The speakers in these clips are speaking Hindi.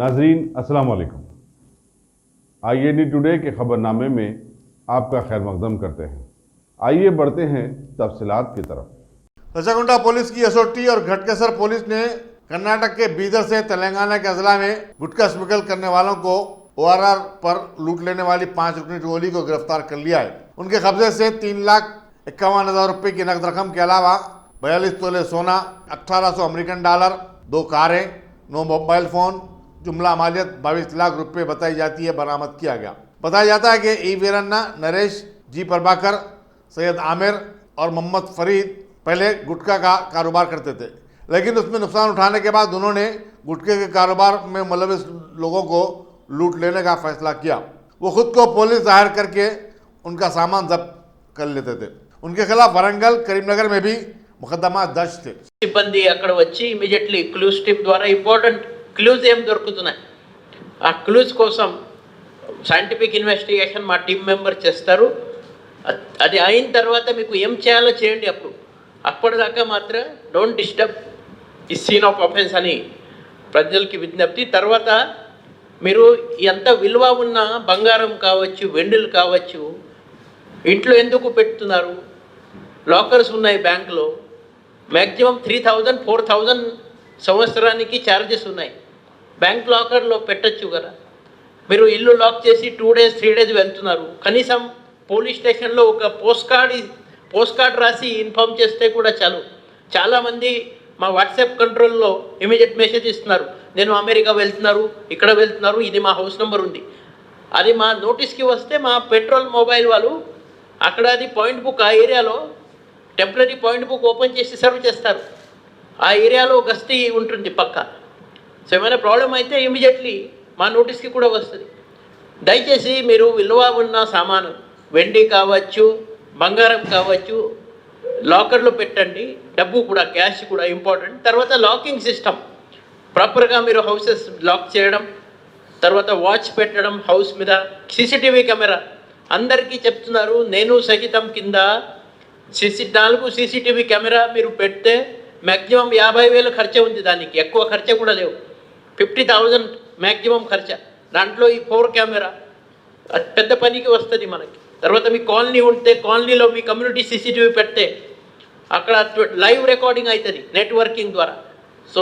नाजरीन अस्सलाम वालेकुम। IAD टुडे के खबरनामे में आपका खैर मकदम करते हैं। आइए बढ़ते हैं तफसीलात की तरफ। रजागुंडा पुलिस की एसओटी और घटकेसर पुलिस ने कर्नाटक के बीदर से तेलंगाना के अजला में गुटखा स्मगल करने वालों को ORR पर लूट लेने वाली 5 रुकनी टोली को गिरफ्तार कर लिया है। उनके कब्जे से 3,51,000 रुपए की नकद रकम के अलावा 42 तोले सोना, 1800 अमेरिकन डॉलर, 2 कारें, 9 मोबाइल फोन, जुमला मालियत 22 लाख रुपए बताई जाती है बरामद किया गया। बताया जाता है कि ई वीरन्ना, नरेश, जी प्रभाकर, सैयद आमिर और मोहम्मद फरीद पहले गुटखा का कारोबार करते थे, लेकिन उसमें नुकसान उठाने के बाद उन्होंने गुटखे के कारोबार में मुलविस लोगों को लूट लेने का फैसला किया। वो खुद को पुलिस जाहिर करके उनका सामान जब्त कर लेते थे। उनके खिलाफ वरंगल, करीमनगर में भी मुकदमा दर्ज थे। సిబ్బంది అక్కడ వచ్చి ఇమీడియట్లీ క్లూస్ టిప్ ద్వారా ఇంపార్టెంట్ క్లూస్ ఏం దొరుకుతున్నాయి, ఆ క్లూస్ కోసం సైంటిఫిక్ ఇన్వెస్టిగేషన్ మా టీం మెంబర్ చేస్తారు. అది అయిన తర్వాత మీకు ఏం చేయాలో చేయండి. అప్పటిదాకా మాత్రం డోంట్ డిస్టర్బ్ ఈ సీన్ ఆఫ్ అఫెన్స్ అని ప్రజలకి విజ్ఞప్తి. తర్వాత మీరు ఎంత విలువ ఉన్న బంగారం కావచ్చు, వెండిలు కావచ్చు, ఇంట్లో ఎందుకు పెడుతున్నారు? లాకర్స్ ఉన్నాయి బ్యాంకులో, మ్యాక్సిమం 3,000 4,000 సంవత్సరానికి ఛార్జెస్ ఉన్నాయి. బ్యాంక్ లాకర్లో పెట్టచ్చు కదా. మీరు ఇల్లు లాక్ చేసి 2 days 3 days వెళ్తున్నారు, కనీసం పోలీస్ స్టేషన్లో ఒక పోస్ట్ కార్డ్ రాసి ఇన్ఫామ్ చేస్తే కూడా చాలు. చాలామంది మా వాట్సాప్ కంట్రోల్లో ఇమీడియట్ మెసేజ్ ఇస్తున్నారు, నేను అమెరికా వెళ్తున్నారు, ఇక్కడ వెళ్తున్నారు, ఇది మా హౌస్ నెంబర్ ఉంది. అది మా నోటీస్కి వస్తే మా పెట్రోల్ మొబైల్ వాళ్ళు అక్కడ అది పాయింట్ బుక్, ఆ ఏరియాలో టెంపరీ పాయింట్ బుక్ ఓపెన్ చేసి సర్వ్ చేస్తారు. ఆ ఏరియాలో గస్తీ ఉంటుంది పక్క. సో ఏమైనా ప్రాబ్లం అయితే ఇమీడియట్లీ మా నోటీస్కి కూడా వస్తుంది. దయచేసి మీరు విలువ ఉన్న సామాను, వెండి కావచ్చు, బంగారం కావచ్చు, లాకర్లో పెట్టండి. డబ్బు కూడా, క్యాష్ కూడా ఇంపార్టెంట్. తర్వాత లాకింగ్ సిస్టమ్ ప్రాపర్గా మీరు హౌసెస్ లాక్ చేయడం, తర్వాత వాచ్ పెట్టడం హౌస్ మీద. CCTV కెమెరా అందరికీ చెప్తున్నారు, నేను సహితం కింద 4 CCTV కెమెరా మీరు పెడితే మ్యాక్సిమం 50,000 ఖర్చు ఉంది. దానికి ఎక్కువ ఖర్చు కూడా లేవు, 50,000 మ్యాక్సిమం ఖర్చు. దాంట్లో ఈ 4 కెమెరా పెద్ద పనికి వస్తుంది మనకి. తర్వాత మీ కాలనీ ఉంటే కాలనీలో మీ కమ్యూనిటీ CCTV పెడితే అక్కడ లైవ్ రికార్డింగ్ అవుతుంది నెట్వర్కింగ్ ద్వారా. సో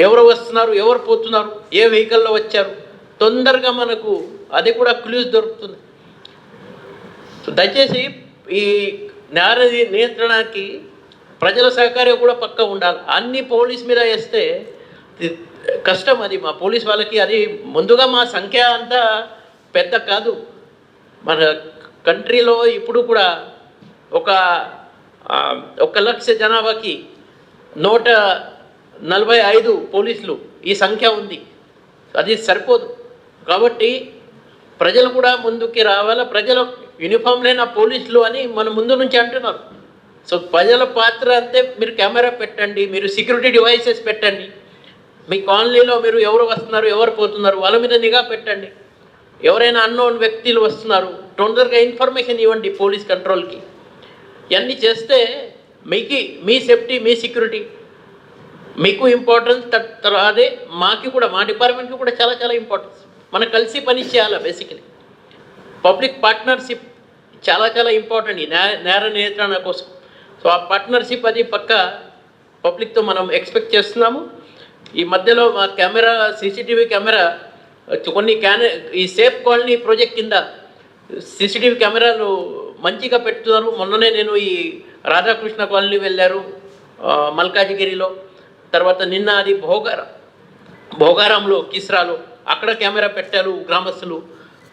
ఎవరు వస్తున్నారు, ఎవరు పోతున్నారు, ఏ వెహికల్లో వచ్చారు, తొందరగా మనకు అది కూడా క్లూస్ దొరుకుతుంది. సో దయచేసి ఈ నేర నియంత్రణకి ప్రజల సహకారం కూడా పక్క ఉండాలి. అన్ని పోలీస్ మీద వేస్తే కష్టం. అది మా పోలీస్ వాళ్ళకి అది ముందుగా మా సంఖ్య అంతా పెద్ద కాదు. మన కంట్రీలో ఇప్పుడు కూడా ఒక 1,00,000 జనాభాకి 145 పోలీసులు ఈ సంఖ్య ఉంది. అది సరిపోదు. కాబట్టి ప్రజలు కూడా ముందుకి రావాలా. ప్రజలు యూనిఫామ్ లేని పోలీసులు అని మన ముందు నుంచి అంటున్నారు. సో ప్రజల పాత్ర అంతే. మీరు కెమెరా పెట్టండి, మీరు సెక్యూరిటీ డివైసెస్ పెట్టండి. మీ కాలనీలో మీరు ఎవరు వస్తున్నారు, ఎవరు పోతున్నారు, వాళ్ళ మీద నిఘా పెట్టండి. ఎవరైనా అన్నోన్ వ్యక్తులు వస్తున్నారు, తొందరగా ఇన్ఫర్మేషన్ ఇవ్వండి పోలీస్ కంట్రోల్కి. ఇవన్నీ చేస్తే మీకు మీ సేఫ్టీ, మీ సెక్యూరిటీ మీకు ఇంపార్టెన్స్. అదే మాకు కూడా, మా డిపార్ట్మెంట్కి కూడా చాలా చాలా ఇంపార్టెన్స్. మనం కలిసి పని చేయాలి. బేసికలీ పబ్లిక్ పార్ట్నర్షిప్ చాలా చాలా ఇంపార్టెంట్ ఈ నేర నియంత్రణ కోసం. సో ఆ పార్ట్నర్షిప్ అది పక్క పబ్లిక్తో మనం ఎక్స్పెక్ట్ చేస్తున్నాము. ఈ మధ్యలో మా కెమెరా, CCTV కెమెరా కొన్ని ఈ సేఫ్ కాలనీ ప్రాజెక్ట్ కింద CCTV కెమెరాలు మంచిగా పెడుతున్నారు. మొన్ననే నేను ఈ రాధాకృష్ణ కాలనీ వెళ్ళారు మల్కాజిగిరిలో. తర్వాత నిన్న అది భోగారంలో, కిస్రాలో, అక్కడ కెమెరా పెట్టారు గ్రామస్తులు.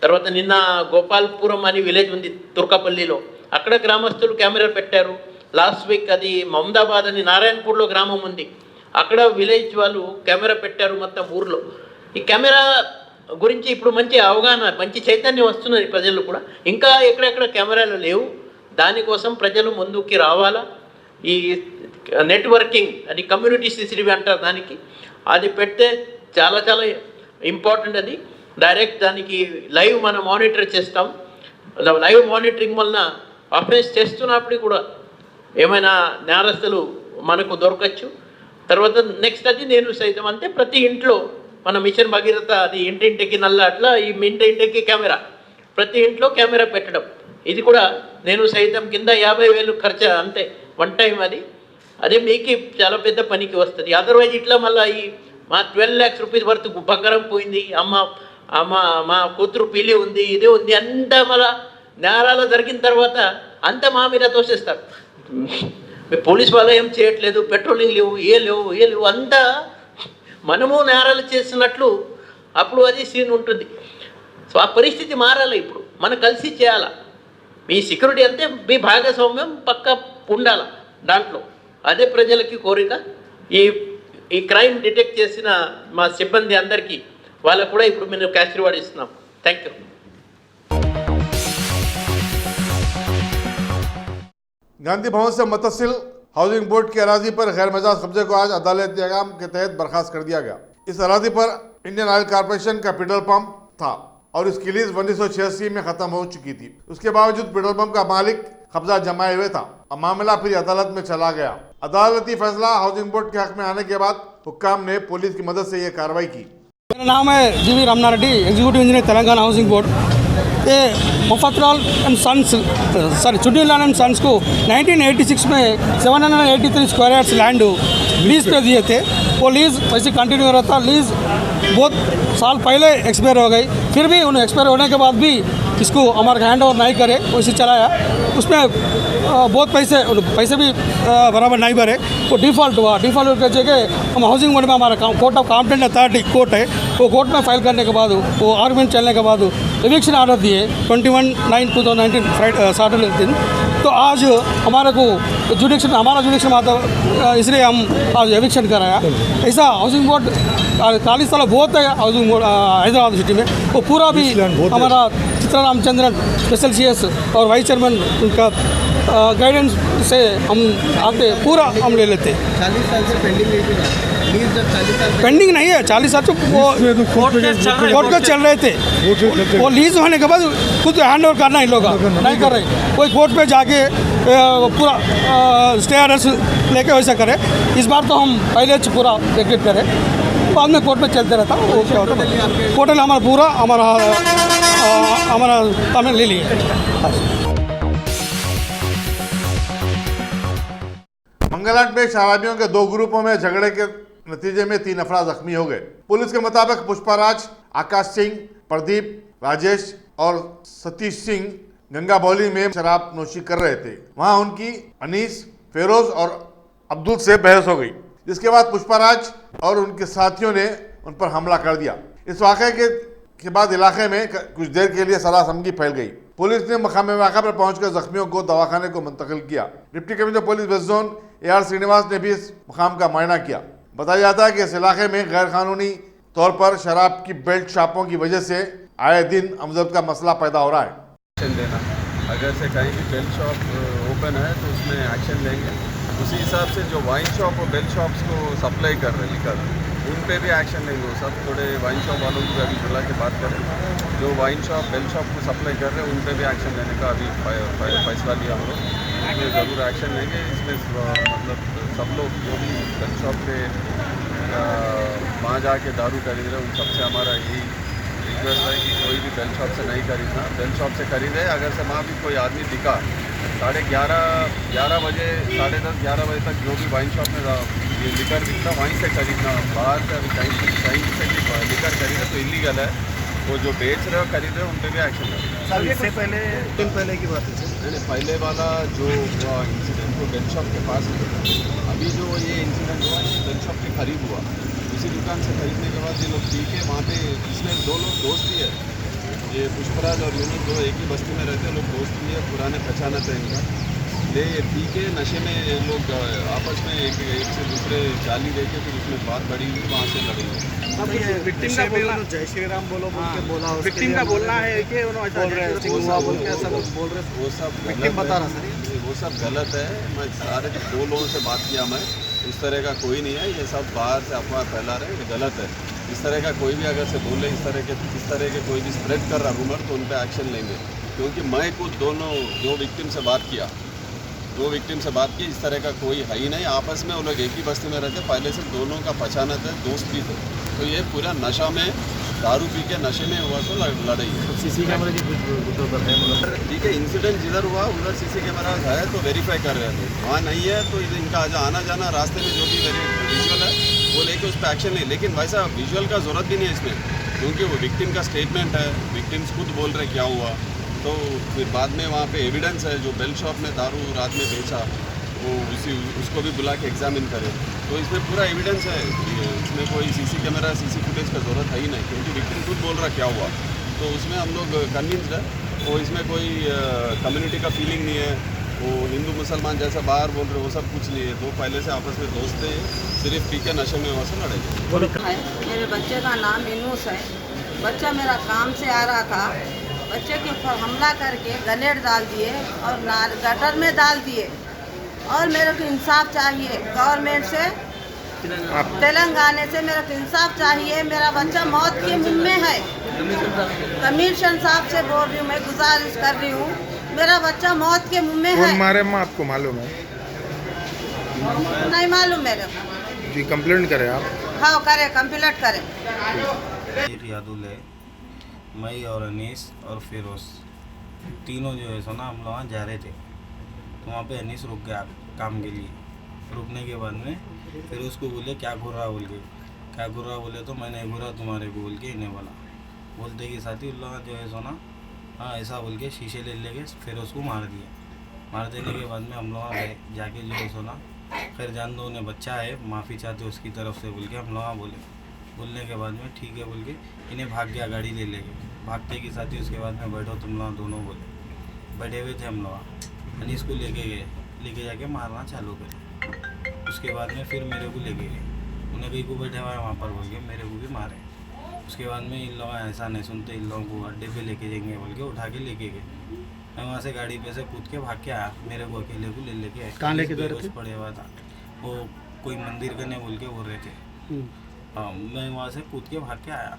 తర్వాత నిన్న గోపాల్పురం అని విలేజ్ ఉంది తుర్కపల్లిలో, అక్కడ గ్రామస్తులు కెమెరా పెట్టారు. లాస్ట్ వీక్ అది మహమ్మదాబాద్ అని నారాయణపూర్లో గ్రామం ఉంది, అక్కడ విలేజ్ వాళ్ళు కెమెరా పెట్టారు మొత్తం ఊర్లో. ఈ కెమెరా గురించి ఇప్పుడు మంచి అవగాహన, మంచి చైతన్యం వస్తున్నది ప్రజలు కూడా. ఇంకా ఎక్కడెక్కడ కెమెరాలు లేవు, దానికోసం ప్రజలు ముందుకి రావాలా. ఈ నెట్వర్కింగ్ అది కమ్యూనిటీ CCTV అంటారు దానికి, అది పెడితే చాలా చాలా ఇంపార్టెంట్. అది డైరెక్ట్ దానికి లైవ్ మనం మానిటర్ చేస్తాం. లైవ్ మానిటరింగ్ వలన అఫెన్స్ చేస్తున్నప్పుడు కూడా ఏమైనా నేరస్తులు మనకు దొరకచ్చు. తర్వాత నెక్స్ట్ అది నేను సైతం అంటే ప్రతి ఇంట్లో మన మిషన్ భగీరథ అది ఇంటింటికి నల్ల అట్లా ఈ ఇంటింటికి కెమెరా, ప్రతి ఇంట్లో కెమెరా పెట్టడం. ఇది కూడా నేను సైతం కింద 50,000 ఖర్చు అంతే వన్ టైం. అదే మీకు చాలా పెద్ద పనికి వస్తుంది. అదర్వైజ్ ఇట్లా మళ్ళీ ఈ మా 12 lakhs రూపీస్ వర్త్ బంగారం పోయింది, మా కూతురు పెళ్ళి ఉంది, ఇదే ఉంది, అంతా మళ్ళా నేరాలు జరిగిన తర్వాత అంతా మా మీద తోసేస్తారు. పోలీస్ వాళ్ళు ఏం చేయట్లేదు, పెట్రోలింగ్ లేవు, ఏ లేవు, అంతా మనము నేరాలు చేసినట్లు అప్పుడు అది సీన్ ఉంటుంది. సో ఆ పరిస్థితి మారాలి. ఇప్పుడు మనం కలిసి చేయాలా. మీ సెక్యూరిటీ అంతే, మీ భాగస్వామ్యం పక్క ఉండాలి దాంట్లో. అదే ప్రజలకి కోరిక. ఈ క్రైమ్ డిటెక్ట్ చేసిన మా సిబ్బంది అందరికీ వాళ్ళకు కూడా ఇప్పుడు మేము క్యాష్ రివార్డ్ ఇస్తున్నాం. Thank you. गांधी भवन से मुतसिल हाउसिंग बोर्ड की अराजी पर गैर मजाज कब्जे को आज अदालत अहकाम के तहत बर्खास्त कर दिया गया। इस अराजी पर इंडियन ऑयल कॉर्पोरेशन का पेट्रोल पंप था और इसकी लीज 1986 में खत्म हो चुकी थी। उसके बावजूद पेट्रोल पंप का मालिक कब्जा जमाए हुए था और मामला फिर अदालत में चला गया। अदालती फैसला हाउसिंग बोर्ड के हक में आने के बाद हुक्काम ने पुलिस की मदद से ये कार्रवाई की। मेरा नाम है GV Ramanareddy, executive engineer Telangana housing board. ये Mafatlal and sons Chunnilal and sons को 1986 में 783 स्क्वायर यार्ड्स लैंड लीज पे दिए थे। वो लीज वैसे कंटिन्यू हो रहा था। लीज बहुत साल पहले एक्सपायर हो गई, फिर भी उन्हें एक्सपायर होने के बाद भी इसको हमारा हैंड ओवर नहीं करे, वैसे चलाया। उसमें बहुत पैसे भी बराबर नहीं भरे, वो डिफ़ॉल्ट हुआ। डिफ़ॉल्ट की जगह हम हाउसिंग बोर्ड में हमारा court of competent authority court है, वो कोर्ट में फाइल करने के बाद वो आर्गुमेंट चलने के बाद एविक्शन ऑर्डर दिए 21/9/2019 सैटरडे दिन। तो आज हमारे को जुडिक्शन आता, इसलिए हम आज एविक्शन कराया। ऐसा हाउसिंग बोर्ड खाली स्थल बहुत है हाउसिंग बोर्ड हैदराबाद सिटी में। वो पूरा भी हमारा चित्रा रामचंद्रन स्पेशल CS और वाइस चेयरमैन उनका गाइडेंस से हम आते पूरा हम ले लेते। 40 साल से पेंडिंग नहीं है, 40 साल से वो कोर्ट केस चल रहे थे। वो लीज होने के बाद खुद हैंड ओवर करना इन लोग नहीं कर रहे। कोई कोर्ट पे जाके पूरा स्टे ऑर्डर्स लेके वैसा करे। इस बार तो हम पहले पूरा एग्रीड करें, बाद में कोर्ट में चलते रहता। वो क्या होता है, कोर्ट ने हमारा पूरा हमारा हमें ले लिए। मंगलहाट में शराबियों के 2 ग्रुपों में झगड़े के नतीजे में 3 अफराद जख्मी हो गए। पुलिस के मुताबिक पुष्पाराज, आकाश सिंह, प्रदीप, राजेश और सतीश सिंह गंगा बौली में शराब नोशी कर रहे थे। वहां उनकी अनीस, फेरोज और अब्दुल से बहस हो गई, जिसके बाद पुष्पाराज और उनके साथियों ने उन पर हमला कर दिया। इस वाक़े के बाद इलाके में कुछ देर के लिए सरासमगी फैल गई। पुलिस ने मकाम वाक़ा पर पहुंचकर जख्मियों को दवाखाने को मुंतकिल किया। Deputy commissioner police west zone AR Srinivas ने भी इस मुकाम का मुआयना किया। बताया जाता है कि इस इलाके में गैर कानूनी तौर पर शराब की बेल्ट शॉपों की वजह से आए दिन अमजद का मसला पैदा हो रहा है। देना अगर से कहीं भी बेल्ट शॉप ओपन है तो उसमें एक्शन लेंगे। उसी हिसाब से जो वाइन शॉप और बेल्ट शॉप्स को सप्लाई कर रहे लिकर उन पे भी एक्शन लेंगे। वो सब थोड़े वाइन शॉप वालों को अभी बुला के बात करें। जो वाइन शॉप बेल्ट शॉप को सप्लाई कर रहे हैं उन पे भी एक्शन लेने का अभी फैसला लिया हम लोग। इसमें ज़रूर एक्शन लेंगे। इसमें मतलब सब लोग जो भी बेल्ट शॉप पे वहाँ जाके दारू खरीद रहे उन सबसे हमारा यही रिक्वेस्ट है कि कोई भी बेल्ट शॉप से नहीं खरीदना। बेल्ट शॉप से खरीदे, अगर से वहाँ भी कोई आदमी दिखा 11:30 बजे 10:30-11 बजे तक जो भी वाइन शॉप में ये लिकर बिकता वहीं से खरीदना। बाहर से अभी कहीं से भी लिकर खरीदे तो इलीगल है। वो जो बेच रहे हो खरीद रहे हो उन पर भी एक्शन लगेगा। इससे पहले दिन पहले की बात है नहीं, पहले वाला जो इंसिडेंट वो बेल्ट शॉप के पास हुआ। अभी जो ये इंसिडेंट हुआ ये बेल्ट शॉप के करीब हुआ। उसी दुकान से खरीदने के बाद ये लोग पी के वहाँ पे, इसमें 2 लोग दोस्त ही है, ये पुष्पराज और यूनुस, दो एक ही बस्ती में रहते हैं लोग, दोस्त भी है, पुराने पहचानत है इनका। ये पी के नशे में ये लोग आपस में एक से दूसरे जाली दे के फिर उसमें बात बढ़ी हुई, वहाँ से लड़ी हुई। विक्टिम का बोलना जय श्री राम बोलो बोल के बोला, विक्टिम का बोलना है कि उन्होंने बोल रहे हैं वो सब विक्टिम बता रहा सर, वो सब गलत है। मैं सारे 2 लोगों से बात किया, मैं इस तरह का कोई नहीं है। ये सब बाहर से अफवाह फैला रहे हैं, ये गलत है। इस तरह का कोई भी अगर से बोले इस तरह के कोई भी स्प्रेड कर रहा रूमर तो उन पर एक्शन लेंगे। क्योंकि मैं खुद दोनों जो विक्टिम से बात किया दो विक्टिम से बात की, इस तरह का कोई है ही नहीं, आपस में वो लोग एक ही बस्ती में रहते, पहले से दोनों का पहचानत है, दोस्त भी थे। तो ये पूरा नशा में, दारू पी के नशे में हुआ तो लड़ाई है। सीसी कैमरे की ठीक है, इंसिडेंट जिधर हुआ उधर सीसी कैमरा है तो वेरीफाई कर रहे थे, वहाँ नहीं है तो इनका आना जाना रास्ते में जो भी विजुअल है वो लेके उस पर एक्शन नहीं। लेकिन वैसा विजुअल का ज़रूरत भी नहीं है इसमें, क्योंकि वो विक्टिम का स्टेटमेंट है, विक्टिम्स खुद बोल रहे क्या हुआ। तो फिर बाद में वहाँ पे एविडेंस है, जो बेल शॉप में दारू रात में बेचा वो उसको भी बुला के एग्जामिन करे, तो इसमें पूरा एविडेंस है। इसमें कोई सीसी कैमरा सीसी फुटेज का ज़रूरत है ही नहीं, क्योंकि विक्टिम खुद बोल रहा क्या हुआ। तो उसमें हम लोग कन्विंस्ड है, वो इसमें कोई कम्युनिटी का फीलिंग नहीं है, वो हिंदू मुसलमान जैसा बाहर बोल रहे वो सब कुछ नहीं है। तो पहले से आपस में दोस्त थे, सिर्फ पी के नशे में वहाँ से लड़े। मेरे बच्चे का नाम इनूस है। बच्चा मेरा काम से आ रहा था, बच्चे के ऊपर हमला करके गलेट डाल दिए और गटर में डाल दिए। और मेरे को इंसाफ चाहिए गवर्नमेंट से, तेलंगाना से मेरे को इंसाफ चाहिए। मेरा बच्चा मौत के मुंह में है। कमीशन साहब से बोल रही हूँ, मैं गुजारिश कर रही हूँ, मेरा बच्चा मौत के मुंह में है। मारे माँ आपको मालूम है? नहीं मालूम मेरे को। जी कंप्लेंट करें आप? हाँ करे, कंप्लेंट करें। यादुल है, मई और अनीस और फिरोज तीनों जो है सो ना हम लोग वहाँ जा रहे थे, तो वहाँ पे अनीस रुक गया काम के लिए। रुकने के बाद में फिर उसको बोले क्या घुरा बोल के, क्या घुरा बोले तो मैंने घुरा तुम्हारे को बोल के इन्हें बोला। बोलते कि साथी उन लोग जो है सो ना हाँ ऐसा बोल के शीशे ले लेके फिर उसको मार दिया। मार देने के बाद में हम लोग गए जाके जो है सो ना खैर जान दो उन्हें बच्चा है, माफ़ी चाहते उसकी तरफ से बोल के हम लोग बोले। बोलने के बाद में ठीक है बोल के इन्हें भाग गया गाड़ी ले लेके। भागते के साथ ही उसके बाद में बैठो तुम लोग दोनों बोले। बैठे हुए थे हम लोग, अनीस को लेके गए, लेके जाके मारना चालू करे। उसके बाद में फिर मेरे को लेके गए, उन्हें कहीं को बैठे हुआ है वहाँ पर बोल के मेरे को भी मारे। उसके बाद में इन लोग ऐसा नहीं सुनते, इन लोगों को अड्डे पे लेके जाएंगे बोल के उठा के लेके गए। मैं वहाँ से गाड़ी पे से कूद के भाग के आया, मेरे को अकेले को ले लेके आए। कहाँ लेके जा रहे थे? पड़े हुआ था वो कोई मंदिर करने बोल के बोल रहे थे। हाँ मैं वहाँ से कूद के भाग के आया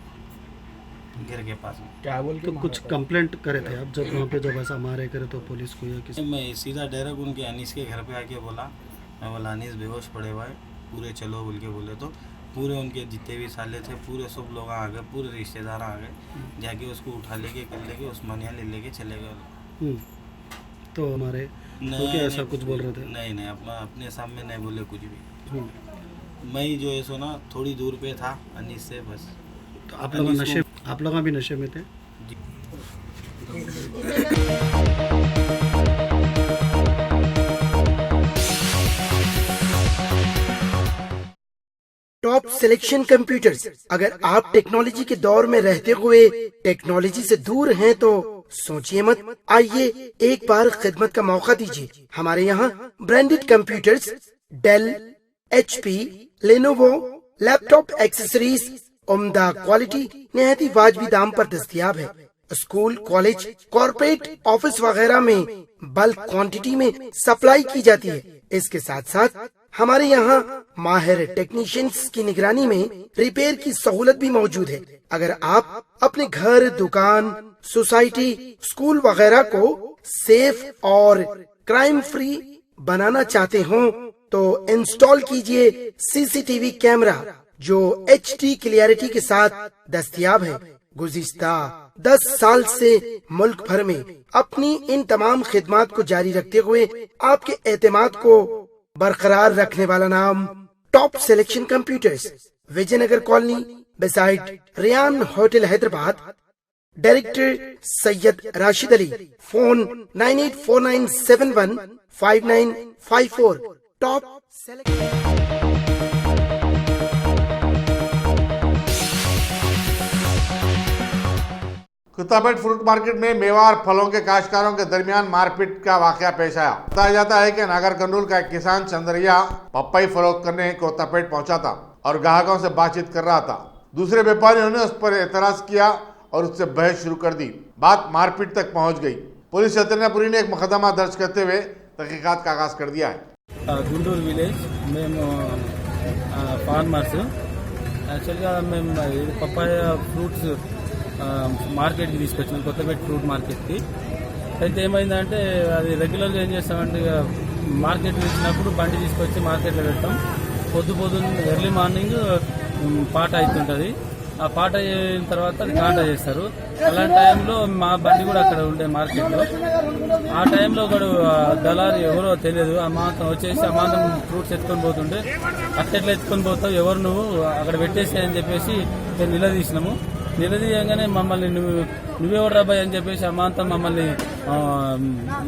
घर के पास में। क्या बोल तो कुछ कंप्लेंट करे थे आप जब वहाँ पे जब ऐसा मारे करे तो पुलिस को या किसी? मैं सीधा डायरेक्ट उनके अनीस के घर पे आके बोला, मैं बोला अनीस बेहोश पड़े हुआ है, पूरे चलो बोल के बोले। तो पूरे उनके जितने भी साले थे पूरे सब लोग आ गए, पूरे रिश्तेदार आ गए, जाके उसको उठा लेके कर लेके उस्मानिया ले लेके चले गए। तो हमारे तो क्या ऐसा कुछ बोल रहे थे? नहीं अपने सामने नहीं बोले कुछ भी। मैं जो है सो ना थोड़ी दूर पे था अनीस से बस। तो आप लोग भी नशे में थे? Top selection computers. अगर आप टेक्नोलॉजी के दौर में रहते हुए टेक्नोलॉजी से दूर हैं तो सोचिए मत, आइए एक बार खिदमत का मौका दीजिए। हमारे यहाँ branded computers Dell, HP, Lenovo, laptop accessories उम्दा क्वालिटी निहायती वाजबी दाम पर दस्तयाब है। स्कूल, कॉलेज, कॉर्पोरेट, ऑफिस वगैरह में बल्क क्वांटिटी में सप्लाई की जाती है। इसके साथ साथ हमारे यहाँ माहिर टेक्नीशियंस की निगरानी में रिपेयर की सहूलत भी मौजूद है। अगर आप अपने घर, दुकान, सोसाइटी, स्कूल वगैरह को सेफ और क्राइम फ्री बनाना चाहते हो तो इंस्टॉल कीजिए CCTV कैमरा जो HD क्लियरिटी के साथ दस्तयाब है। गुज़िश्ता 10 साल से मुल्क भर में अपनी इन तमाम खिदमात को जारी रखते हुए आपके एतमाद को बरकरार रखने वाला नाम top selection computers, Vijayanagar colony beside Riyan hotel Hyderabad. Director Syed Rashid Ali. Phone 9849715954। Top Kothapet fruit market में मेवा और फलों के काश्तकारों के दरमियान मारपीट का वाकया पेश आया। बताया जाता है कि नागर कंडूल का एक किसान चंद्रैया पपई फरोख्त करने कुत्तापेट पहुंचा था और ग्राहकों से बातचीत कर रहा था। दूसरे व्यापारियों ने उस पर एतराज किया और उससे बहस शुरू कर दी। बात मारपीट तक पहुंच गई। पुलिस चैतन्यपुरी ने एक मुकदमा दर्ज करते हुए तहकीकात का आगाज कर दिया है। गुंटूर विलेज మేము ఫార్మర్స్ యాక్చువల్గా మేము పప్పాయ ఫ్రూట్స్ మార్కెట్కి తీసుకొచ్చినాం, కొత్తపేట ఫ్రూట్ మార్కెట్కి. అయితే ఏమైందంటే అది రెగ్యులర్గా ఏం చేస్తామంటే మార్కెట్ వచ్చినప్పుడు బండి తీసుకొచ్చి మార్కెట్లో పెడతాం. పొద్దున్న ఎర్లీ మార్నింగ్ పాట అవుతుంటుంది. ఆ పాట అయిన తర్వాత అది కాంటా చేస్తారు. అలాంటి టైంలో మా బండి కూడా అక్కడ ఉండే మార్కెట్లో. ఆ టైంలో ఒకడు దళారి ఎవరో తెలియదు అమాంతం వచ్చేసి అమాంతం ఫ్రూట్స్ ఎత్తుకొని పోతుంటే అట్టెట్లా ఎత్తుకొని పోతావు, ఎవరు నువ్వు అక్కడ పెట్టేసాయని చెప్పేసి మేము నిలదీసినాము. నిలదీయంగానే మమ్మల్ని నువ్వెవరు రాబాయ్ అని చెప్పేసి అమాంతం మమ్మల్ని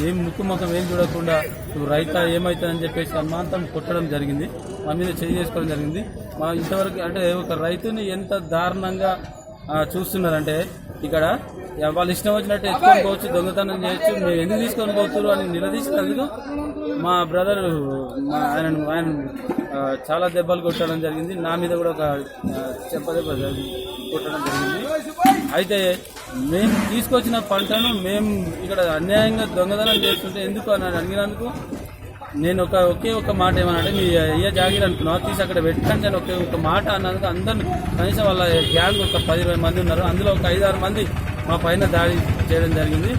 ఏం ముక్కు ముఖం ఏం చూడకుండా నువ్వు రైతా ఏమవుతుందని చెప్పేసి అమాంతం కొట్టడం జరిగింది. మా మీద చేయి చేసుకోవడం జరిగింది. మా ఇంతవరకు అంటే ఒక రైతుని ఎంత దారుణంగా చూస్తున్నారంటే ఇక్కడ వాళ్ళు ఇష్టం వచ్చినట్టు ఎత్తుకొని పోవచ్చు, దొంగతనం చేయొచ్చు, మేము ఎందుకు తీసుకొని పోతున్నారు అని నిలదీసినందుకు మా బ్రదర్ ఆయన చాలా దెబ్బలు కొట్టడం జరిగింది. నా మీద కూడా ఒక దెబ్బ కొట్టడం జరిగింది. అయితే మేము తీసుకొచ్చిన పంటను మేము ఇక్కడ అన్యాయంగా దొంగతనం చేస్తుంటే ఎందుకు అని అడిగినందుకు నేను ఒకే ఒక మాట ఏమన్నా మీ అయ్యా జాగిరి అనుకున్నా తీసి అక్కడ పెట్టండి అని ఒక మాట అన్నందుకు అందరిని కనీసం వాళ్ళ గ్యాంగ్ ఒక 10-20 మంది ఉన్నారు. అందులో ఒక 5-6 మంది మా పైన దాడి చేయడం జరిగింది.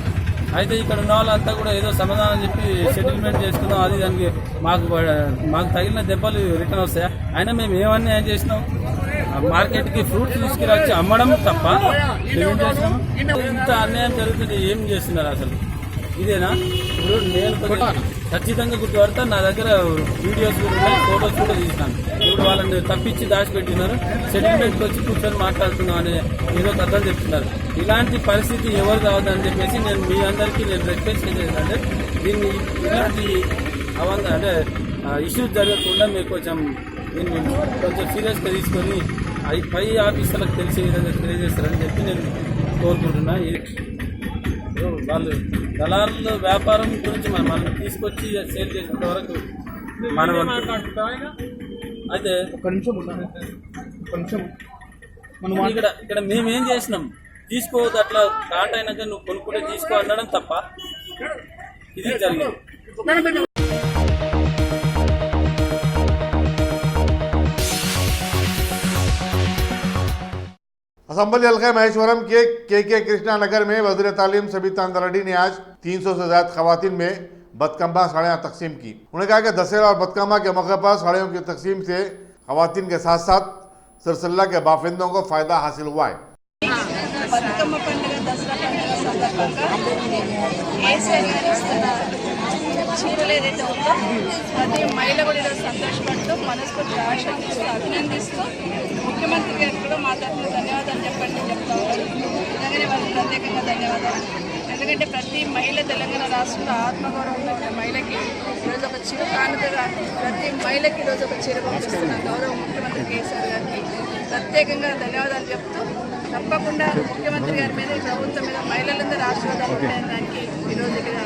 అయితే ఇక్కడ ఉన్న వాళ్ళంతా కూడా ఏదో సమాధానం చెప్పి సెటిల్మెంట్ చేసుకున్నాం. అది దానికి మాకు తగిలిన దెబ్బలు రిటర్న్ వస్తాయా? అయినా మేము ఏమన్యాయం చేసినాం? మార్కెట్కి ఫ్రూట్స్ తీసుకురాచి అమ్మడం తప్ప మేమేం చేసినాం? ఇంత అన్యాయం జరుగుతుంది, ఏం చేస్తున్నారు అసలు? ఇదేనా? ఇప్పుడు నేను ఖచ్చితంగా గుర్తుపడతా. నా దగ్గర వీడియోస్ కూడా ఉన్నాయి, ఫోటోస్ కూడా తీసినాను. ఇప్పుడు వాళ్ళని తప్పించి దాచిపెట్టినారు, సెటిల్మెంట్కి వచ్చి కూర్చొని మాట్లాడుతున్నాం అనే ఏదో కథలు చెప్తున్నారు. ఇలాంటి పరిస్థితి ఎవరు కావద్దని చెప్పేసి నేను మీ అందరికీ నేను రిక్వెస్ట్ చేసేదంటే దీన్ని ఇలాంటి అంటే ఇష్యూస్ జరగకుండా మీరు దీన్ని కొంచెం సీరియస్గా తీసుకొని పై ఆఫీసర్లకు తెలిసే విధంగా తెలియజేస్తారని చెప్పి నేను కోరుకుంటున్నా. వాళ్ళు దళారుల వ్యాపారం గురించి మనం తీసుకొచ్చి సేల్ చేసేంత వరకు మనం అయితే ఇక్కడ మేమేం చేసినాం? తీసుకోవద్దు, అట్లా కాంట అయినాక నువ్వు కొనుక్కుంటే తీసుకో అనడం తప్ప ఇది జరిగింది. असम्बली हल्का महेश्वरम के कृष्णा नगर में वज़ीर तालीम सबिता अंदरडी ने आज 300 से ज्यादा खवातीन में बदकम्बा साड़ियाँ तकसीम की। उन्होंने कहा कि दशहरा और बदकम्बा के मौके पर साड़ियों की तकसीम से खवातीन के साथ साथ सिलसिला के बाफिंदों को फायदा हासिल हुआ है। బతుకమ్మ పండుగ దసరా పండుగ సందర్భంగా చీరలు ఏదైతే ఉందో ప్రతి మహిళ కూడా ఈరోజు సంతోషపడుతూ మనస్ఫూర్తి ఆశీర్వదిస్తూ అభినందిస్తూ ముఖ్యమంత్రి గారికి కూడా మా తరఫున ధన్యవాదాలు చెప్పండి చెప్తా ఉన్నారు. నిజంగానే వాళ్ళకి ప్రత్యేకంగా ధన్యవాదాలు. ఎందుకంటే ప్రతి మహిళ తెలంగాణ రాష్ట్రంలో ఆత్మగౌరవం ఉన్న మహిళకి ఈరోజు ఒక చిరు కానుకగా ప్రతి మహిళకి ఈరోజు ఒక చీర పంపిస్తున్న గౌరవ ముఖ్యమంత్రి కేసీఆర్ గారికి ప్రత్యేకంగా ధన్యవాదాలు చెప్తూ తప్పకుండా ముఖ్యమంత్రి గారి మీద ఈ ప్రభుత్వం మీద మహిళలందరూ ఆశీర్వాదాలు ఉంటాయని దానికి ఈరోజు ఇక్కడ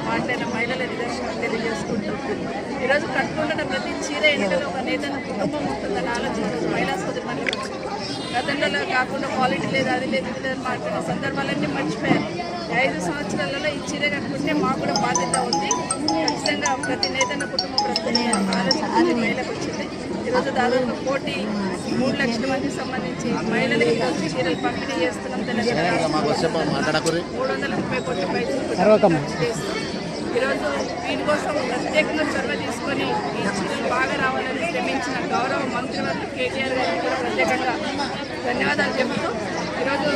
మాట్లాడిన మహిళల నిదర్శనం తెలియజేసుకుంటూ ఈరోజు కట్టుకుంటున్న ప్రతి చీర ఎన్నికల్లో ఒక నేతన కుటుంబం ఉంటుందని ఆలోచించే మహిళా సోదరి మనకి వచ్చింది. గతంలో కాకుండా క్వాలిటీ లేదు, అది లేదు, ఇది లేదు మాట్లాడిన సందర్భాలన్నీ మర్చిపోయారు. 5 సంవత్సరాలలో ఈ చీర కట్టుకుంటే మాకు కూడా బాధ్యత ఉంది, ఖచ్చితంగా ప్రతి నేతన్న కుటుంబ ప్రతిని ఆలోచించి మహిళకు వచ్చింది. ఈరోజు దాదాపు 3 లక్షల మందికి సంబంధించి మహిళలకు ఈరోజు చీరలు పంపిణీ చేస్తున్నాం. తెలంగాణ 330 కోట్ల పైసలు చేస్తాం. ఈరోజు దీనికోసం ప్రత్యేకంగా చొరవ తీసుకొని ఈ చీరలు బాగా రావాలని శ్రమించిన గౌరవ మంత్రివర్గ కేటీఆర్ గారికి కూడా ప్రత్యేకంగా ధన్యవాదాలు చెబుతూ ఈరోజు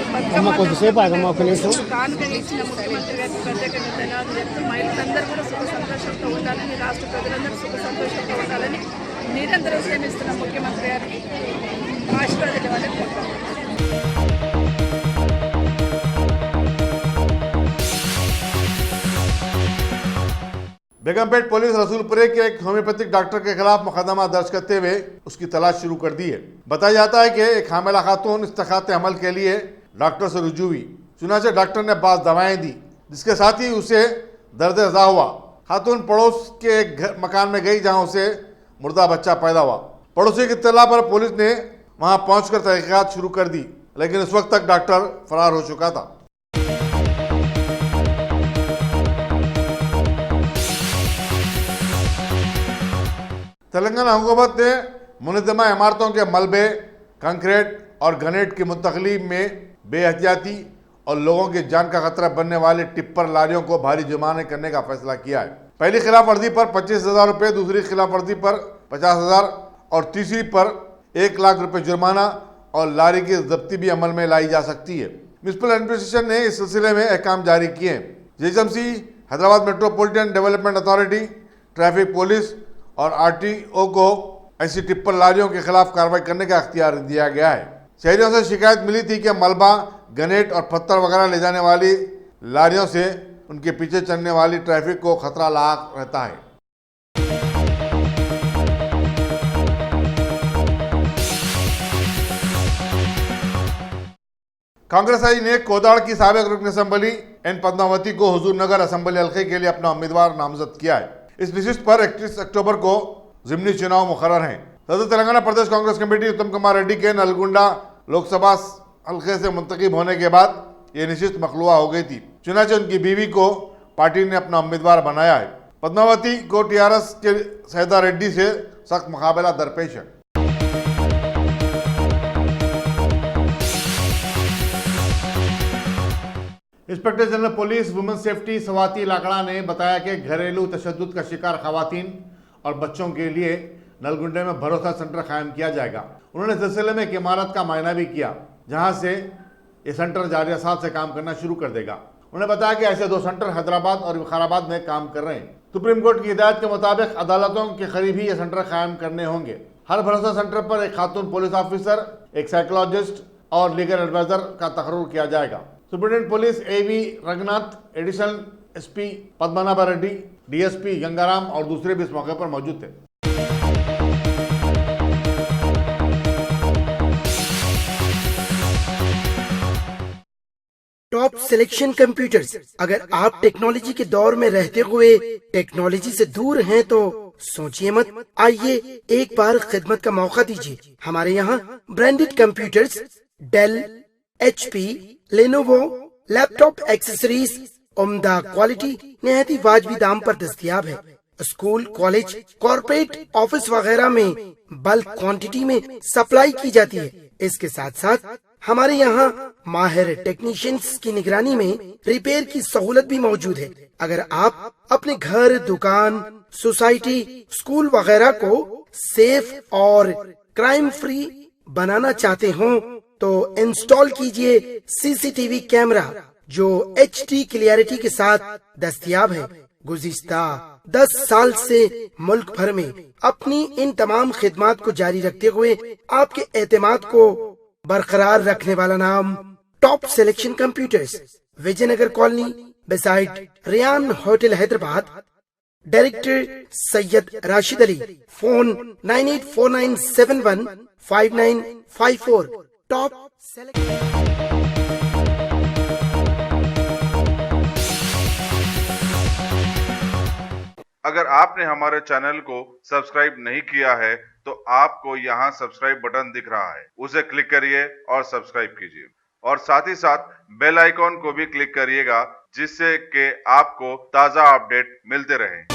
కానుక ఇచ్చిన ముఖ్యమంత్రి గారికి ప్రత్యేకంగా ధన్యవాదాలు చెప్తూ మహిళలందరూ కూడా సుఖ సంతోషంతో ఉండాలని, రాష్ట్ర ప్రజలందరూ సుఖ సంతోషంతో ఉండాలని నిరంతరం శ్రమిస్తున్న ముఖ్యమంత్రి గారికి ఆశీర్వాదాలు ఇవ్వాలని కోరుతున్నాను. बेगमपेट पुलिस रसूलपुरे के एक होम्योपैथिक डॉक्टर के खिलाफ मुकदमा दर्ज करते हुए उसकी तलाश शुरू कर दी है। बताया जाता है कि एक हामिला खातून इस्तेखाते अमल के लिए डॉक्टर से रुजू हुई। चुनाचे डॉक्टर ने 5 दवाएं दी, जिसके साथ ही उसे दर्द ज़ा हुआ। खातून पड़ोस के एक मकान में गई, जहां उसे मुर्दा बच्चा पैदा हुआ। पड़ोसी की इत्तला पर पुलिस ने वहां पहुंचकर तहकीकात शुरू कर दी, लेकिन उस वक्त तक डॉक्टर फरार हो चुका था। तेलंगाना हुकूमत ने मुनज़्ज़मा इमारतों के मलबे, कंक्रीट और ग्रेनेड की मुंतकली में बेहतियाती और लोगों की जान का खतरा बनने वाले टिप्पर लारियों को भारी जुर्माने करने का फैसला किया है। पहली खिलाफ वर्जी पर 25,000 रुपये, दूसरी खिलाफ वर्जी पर 50,000 और तीसरी पर 1 लाख रुपए जुर्माना और लारी की जब्ती भी अमल में लाई जा सकती है। म्युनिसिपल एडमिनिस्ट्रेशन ने इस सिलसिले में अहकाम जारी किए हैं। GHMC, Hyderabad metropolitan development authority, traffic police और आरटीओ को ऐसी टिप्पर लारियों के खिलाफ कार्रवाई करने का अख्तियार दिया गया है। शहरियों से शिकायत मिली थी कि मलबा, ग्रेनेड और पत्थर वगैरह ले जाने वाली लारियों से उनके पीछे चलने वाली ट्रैफिक को खतरा लाक रहता है। कांग्रेस आई ने कोदाड़ की साबिक रुकन असम्बली एन पद्मावती को हुजूर नगर असम्बली हल्के के लिए अपना उम्मीदवार नामजद किया है। इस विशिष्ट पर 31 अक्टूबर को जिमनी चुनाव मुकर्रर हैं। सदर तेलंगाना प्रदेश कांग्रेस कमेटी उत्तम कुमार रेड्डी के नलगुंडा लोकसभा हल्के से मुंतखब होने के बाद ये निश्चित मखलूआ हो गई थी। चुनाचे उनकी बीवी को पार्टी ने अपना उम्मीदवार बनाया है। पद्मावती को टीआरएस के सैदा रेड्डी से सख्त मुकाबला दरपेश है। Inspector general police women safety Swati Lakra ने बताया कि घरेलू तशद्दुद का शिकार खवातीन और बच्चों के लिए नलगुंडे में भरोसा सेंटर कायम किया जाएगा। उन्होंने इस सिलसिले में एक इमारत का मायना भी किया, जहां से ये सेंटर जारी साल से काम करना शुरू कर देगा। उन्होंने बताया कि ऐसे 2 सेंटर हैदराबाद और विकाराबाद में काम कर रहे हैं। सुप्रीम कोर्ट की हिदायत के मुताबिक अदालतों के करीब ही ये सेंटर कायम करने होंगे। हर भरोसा सेंटर पर एक खातून पुलिस ऑफिसर, एक साइकोलॉजिस्ट और लीगल एडवाइजर का तकर्रुर किया जाएगा। Superintendent police AV Ranganath, additional SP Padmanabha Reddy, DSP Gangaram और दूसरे भी इस मौके पर मौजूद थे। Top selection computers. अगर आप टेक्नोलॉजी के दौर में रहते हुए टेक्नोलॉजी से दूर हैं तो सोचिए मत, आइए एक बार खिदमत का मौका दीजिए। हमारे यहाँ branded computers Dell, HP, Lenovo, laptop accessories उम्दा क्वालिटी निहायत ही वाजबी दाम पर दस्तयाब है। स्कूल, कॉलेज, कॉर्पोरेट, ऑफिस वगैरह में बल्क क्वांटिटी में सप्लाई की जाती है। इसके साथ साथ हमारे यहाँ माहिर टेक्नीशियंस की निगरानी में रिपेयर की सहूलत भी मौजूद है। अगर आप अपने घर, दुकान, सोसाइटी, स्कूल वगैरह को सेफ और क्राइम फ्री बनाना चाहते हो तो इंस्टॉल कीजिए सीसीटीवी कैमरा जो HD क्लियरिटी के साथ दस्तयाब है। गुज़िश्ता 10 साल से मुल्क भर में अपनी इन तमाम खिदमात को जारी रखते हुए आपके एतमाद को बरकरार रखने वाला नाम top selection computers, Vijayanagar colony beside Riyan hotel Hyderabad. Director Syed Rashid Ali. Phone 9849715954। Top अगर आपने हमारे चैनल को सब्सक्राइब नहीं किया है तो आपको यहाँ सब्सक्राइब बटन दिख रहा है, उसे क्लिक करिए और सब्सक्राइब कीजिए और साथ ही साथ बेल आइकॉन को भी क्लिक करिएगा जिससे कि आपको ताज़ा अपडेट मिलते रहें।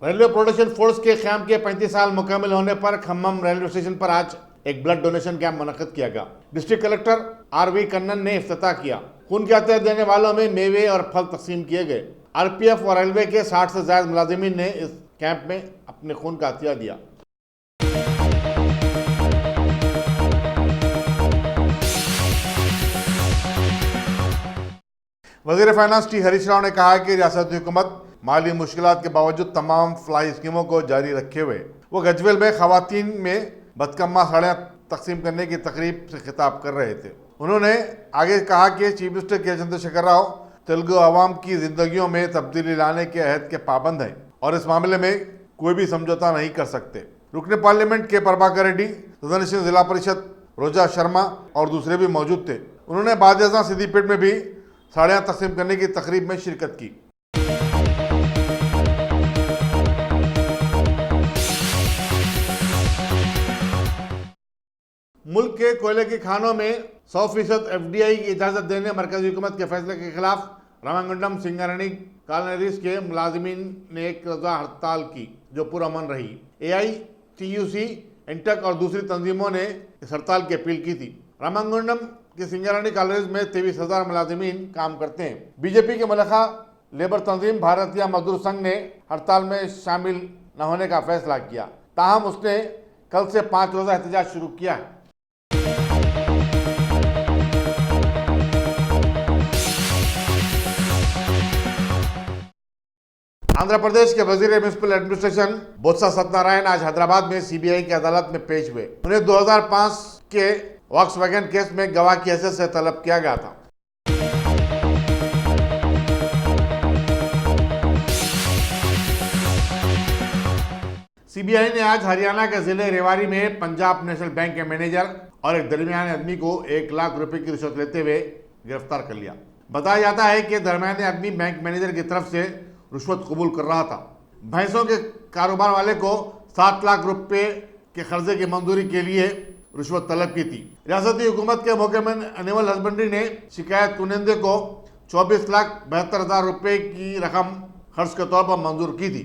रेलवे प्रोडक्शन फोर्स के क़याम के 35 साल मुकम्मल होने पर खम्मम रेलवे स्टेशन पर आज एक ब्लड डोनेशन कैंप मुनक़्क़िद किया गया। डिस्ट्रिक्ट कलेक्टर RV कन्नन ने इफ्तिताह किया। खून के अतः देने वालों में मेवे और फल तकसीम किए गए। RPF और रेलवे के 60 से ज़्यादा मुलाजिमीन ने इस कैंप में अपने खून का अतिया दिया। वज़ीर फाइनेंस T हरीश राव ने कहा है कि रियासती हुकूमत माली मुश्किलात के बावजूद तमाम फलाही स्कीमों को जारी रखे हुए वो गजवेल में खवातीन में बदकम्मा साड़ियाँ तकसीम करने की तकरीब से खिताब कर रहे थे। उन्होंने आगे कहा कि चीफ मिनिस्टर के चंद्रशेखर राव तेलुगु आवाम की जिंदगियों में तब्दीली लाने के अहद के पाबंद हैं और इस मामले में कोई भी समझौता नहीं कर सकते। रुकने पार्लियामेंट के प्रभाकर रेड्डी, सदस्य जिला परिषद रोजा शर्मा और दूसरे भी मौजूद थे। उन्होंने बादशाह सिद्दीपेट में भी साड़ियाँ तकसीम करने की तकरीब में शिरकत की। मुल्क के कोयले की खानों में 100% FDI की इजाजत देने मरकजी हुकूमत के फैसले के खिलाफ रामागुंडम सिंगारणी कॉलोनीज के मुलाजिमीन ने एक रोजा हड़ताल की जो पुरअमन रही। AITUC, इंटक और दूसरी तंजीमों ने इस हड़ताल की अपील की थी। रामागुंडम के सिंगारणी कॉलोनीज में 23,000 मुलाजिमीन काम करते हैं। बीजेपी के मलखा लेबर तंजीम भारतीय मजदूर संघ ने हड़ताल में शामिल न होने का फैसला किया। ताहम उसने कल से 5 रोजा एहतजाज शुरू किया है। आंध्र प्रदेश के वजीर म्युनिसिपल एडमिनिस्ट्रेशन बोत्सा सत्यनारायण आज हैदराबाद में CBI की अदालत में पेश हुए। उन्हें 2005 के वॉक्सवैगन केस में गवाह की हैसियत से तलब किया गया था। CBI ने आज हरियाणा के जिले रेवाड़ी में पंजाब नेशनल बैंक के मैनेजर और एक दरमियाने आदमी को 1 लाख रुपए की रिश्वत लेते हुए गिरफ्तार कर लिया। बताया जाता है कि दरमियाने आदमी बैंक मैनेजर की तरफ से रिश्वत कबूल कर रहा था। भैंसों के कारोबार वाले को 7 लाख रुपए के कर्जे की मंजूरी के लिए रिश्वत तलब की थी। रियासती हुकूमत के महकमे एनिमल हस्बेंड्री ने शिकायत कुनिंदे को 24,72,000 रुपए की रकम खर्च के तौर पर मंजूर की थी।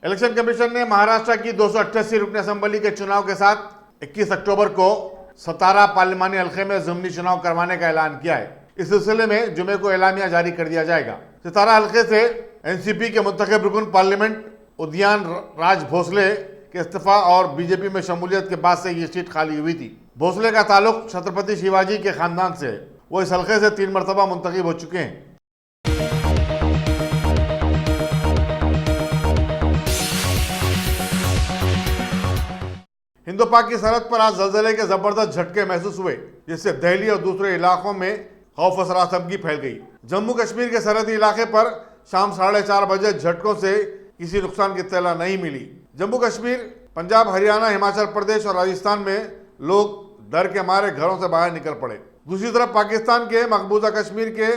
इलेक्शन कमीशन ने महाराष्ट्र की 288 रुकन असेंबली के चुनाव के साथ 21 अक्टूबर को सतारा पार्लिमानी हल्के में ज़मीनी चुनाव करवाने का ऐलान किया है। इस सिलसिले में जुमे को एलामिया जारी कर दिया जाएगा। सतारा हल्के से NCP के मुंतखब रुकन पार्लियामेंट उद्यान राज भोसले के इस्तीफा और बीजेपी में शमूलियत के बाद से ये सीट खाली हुई थी। भोसले का ताल्लुक छत्रपति शिवाजी के खानदान से है। वो इस हल्के से 3 मरतबा मुंतखब हो चुके हैं। हिंदू पाक की सरहद पर आज ज़लज़ले के जबरदस्त झटके महसूस हुए, जिससे दिल्ली और दूसरे इलाकों में खौफ और सरासमगी फैल गई। जम्मू कश्मीर के सरहदी इलाके पर शाम 4:30 बजे झटकों से किसी नुकसान की इत्तला नहीं मिली। जम्मू कश्मीर, पंजाब, हरियाणा, हिमाचल प्रदेश और राजस्थान में लोग डर के मारे घरों से बाहर निकल पड़े। दूसरी तरफ पाकिस्तान के मकबूजा कश्मीर के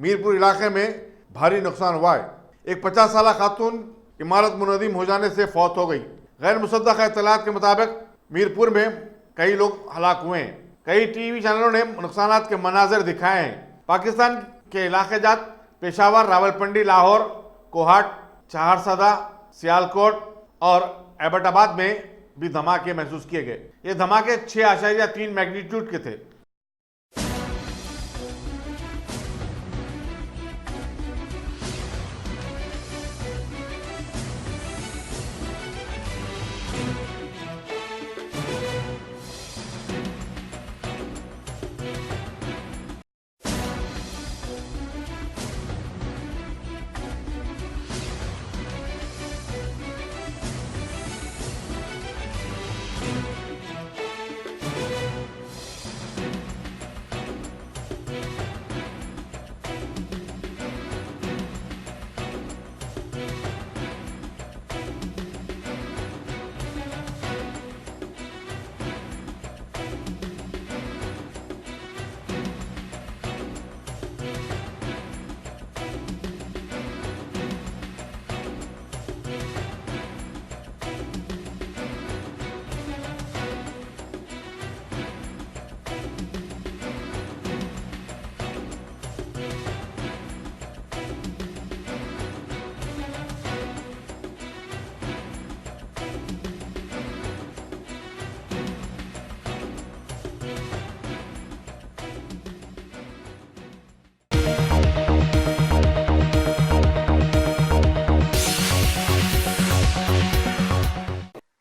मीरपुर इलाके में भारी नुकसान हुआ है। एक 50 साल खातून इमारत मुनहदम हो जाने से फौत हो गई। गैर मुसद्दक़ इत्तलात के मुताबिक मीरपुर में कई लोग हलाक हुए हैं। कई टीवी चैनलों ने नुकसानात के मनाजिर दिखाए हैं। पाकिस्तान के इलाके जात पेशावर, रावलपिंडी, लाहौर, कोहाट, चारसदा, सियालकोट और एबटाबाद में भी धमाके महसूस किए गए। ये धमाके 6.3 मैग्नीट्यूड के थे।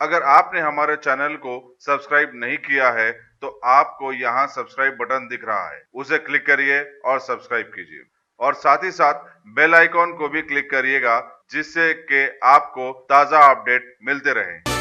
अगर आपने हमारे चैनल को सब्सक्राइब नहीं किया है तो आपको यहाँ सब्सक्राइब बटन दिख रहा है, उसे क्लिक करिए और सब्सक्राइब कीजिए और साथ ही साथ बेल आइकॉन को भी क्लिक करिएगा, जिससे कि आपको ताज़ा अपडेट मिलते रहें।